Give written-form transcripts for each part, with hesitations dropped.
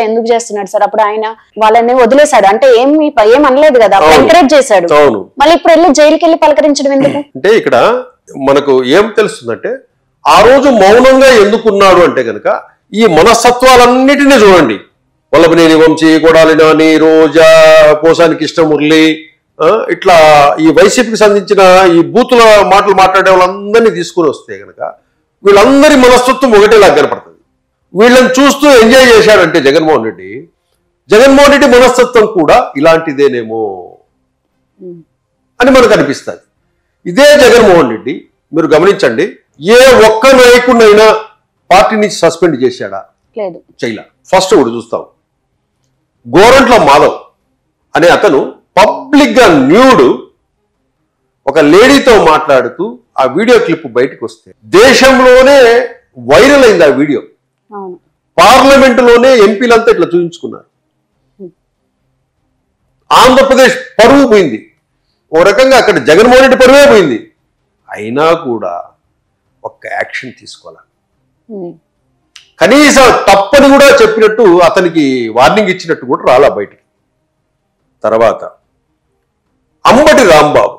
ఎందుకు చేస్తున్నాడు సార్? అప్పుడు ఆయన వాళ్ళని వదిలేశాడు అంటే ఏం అనలేదు కదా, ఎంకరేజ్ చేశాడు. మళ్ళీ ఇప్పుడు వెళ్ళి జైలుకి వెళ్ళి పలకరించడం ఎందుకు? అంటే ఇక్కడ మనకు ఏం తెలుస్తుందంటే ఆ రోజు మౌనంగా ఎందుకున్నాడు అంటే గనక ఈ మనస్తత్వాలన్నిటినీ చూడండి. వల్లభనేని వంశీ, కొడాలి నాని, రోజా, పోసాని కృష్ణమురళి, ఇట్లా ఈ వైసీపీకి సంబంధించిన ఈ బూతుల మాటలు మాట్లాడే వాళ్ళందరినీ తీసుకుని వస్తే గనక వీళ్ళందరి మనస్తత్వం ఒకటేలాగా కనపడుతుంది. వీళ్ళని చూస్తూ ఎంజాయ్ చేశాడంటే జగన్మోహన్ రెడ్డి మనస్తత్వం కూడా ఇలాంటిదేనేమో అని మనకు అనిపిస్తుంది. ఇదే జగన్మోహన్ రెడ్డి మీరు గమనించండి, ఏ ఒక్క నాయకుడినైనా పార్టీ నుంచి సస్పెండ్ చేశాడా? లేదు, చేయలా. ఫస్ట్ కూడా చూస్తాం, గోరంట్ల మాధవ్ అనే అతను పబ్లిక్ గా న్యూడ్ ఒక లేడీతో మాట్లాడుతూ ఆ వీడియో క్లిప్ బయటకు వస్తే దేశంలోనే వైరల్ అయింది ఆ వీడియో. పార్లమెంటులోనే ఎంపీలంతా ఇట్లా చూపించుకున్నారు. ఆంధ్రప్రదేశ్ పరువు పోయింది, ఓ రకంగా అక్కడ జగన్మోహన్ రెడ్డి పరువే పోయింది. అయినా కూడా ఒక్క యాక్షన్ తీసుకోవాలి. కనీసం తప్పని కూడా చెప్పినట్టు అతనికి వార్నింగ్ ఇచ్చినట్టు కూడా రాలా బయటికి. తర్వాత అంబటి రాంబాబు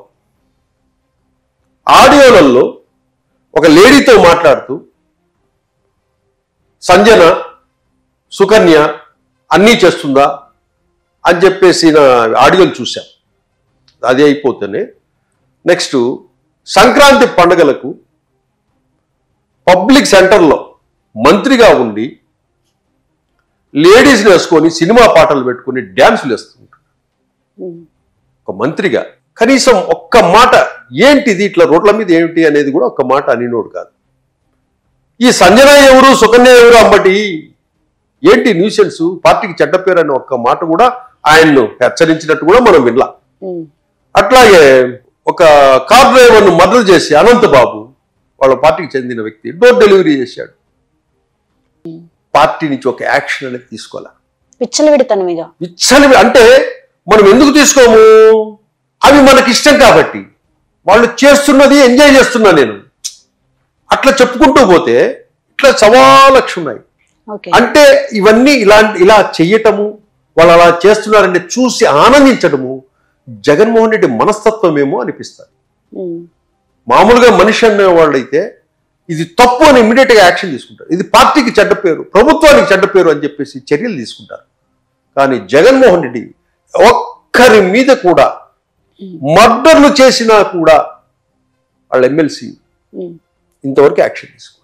ఆడియోలలో ఒక లేడీతో మాట్లాడుతూ సంజన, సుకన్య అన్నీ చేస్తుందా అని చెప్పేసి ఆడియోలు చూశాం. అది అయిపోతేనే నెక్స్ట్ సంక్రాంతి పండుగలకు పబ్లిక్ సెంటర్లో మంత్రిగా ఉండి లేడీస్ని వేసుకొని సినిమా పాటలు పెట్టుకుని డ్యాన్సులు వేస్తుంటారు. ఒక మంత్రిగా కనీసం ఒక్క మాట ఏంటిది ఇట్లా రోడ్ల మీద ఏమిటి అనేది కూడా ఒక్క మాట అనినోడు కాదు. ఈ సంజన ఎవరు, సుకన్య ఎవరు, అంబటి ఏంటి న్యూసెన్స్, పార్టీకి చెడ్డ పేరు అని ఒక్క మాట కూడా ఆయన్ను హెచ్చరించినట్టు కూడా మనం వినలా. అట్లాగే ఒక కార్ డ్రైవర్ను మర్డర్ చేసి అనంతబాబు వాళ్ళ పార్టీకి చెందిన వ్యక్తి డోర్ డెలివరీ చేశాడు. పార్టీ నుంచి ఒక యాక్షన్ అనేది తీసుకోవాలి. విచ్చలవిడి అంటే మనం ఎందుకు తీసుకోము? అవి మనకి ఇష్టం కాబట్టి, వాళ్ళు చేస్తున్నది ఎంజాయ్ చేస్తున్నా నేను అట్లా చెప్పుకుంటూ పోతే ఇట్లా సవాలక్ష ఉన్నాయి. అంటే ఇవన్నీ ఇలా చెయ్యటము, వాళ్ళు అలా చేస్తున్నారంటే చూసి ఆనందించడము జగన్మోహన్ రెడ్డి మనస్తత్వం ఏమో అనిపిస్తుంది. మామూలుగా మనిషి అనే వాళ్ళైతే ఇది తప్పు అని ఇమ్మీడియట్గా యాక్షన్ తీసుకుంటారు. ఇది పార్టీకి చెడ్డ పేరు, ప్రభుత్వానికి చెడ్డ పేరు అని చెప్పేసి చర్యలు తీసుకుంటారు. కానీ జగన్మోహన్ రెడ్డి ఒక్కరి మీద కూడా మర్డర్లు చేసినా కూడా వాళ్ళ ఎమ్మెల్సీ ఇంతవరకు యాక్షన్ తీసుకుంటారు.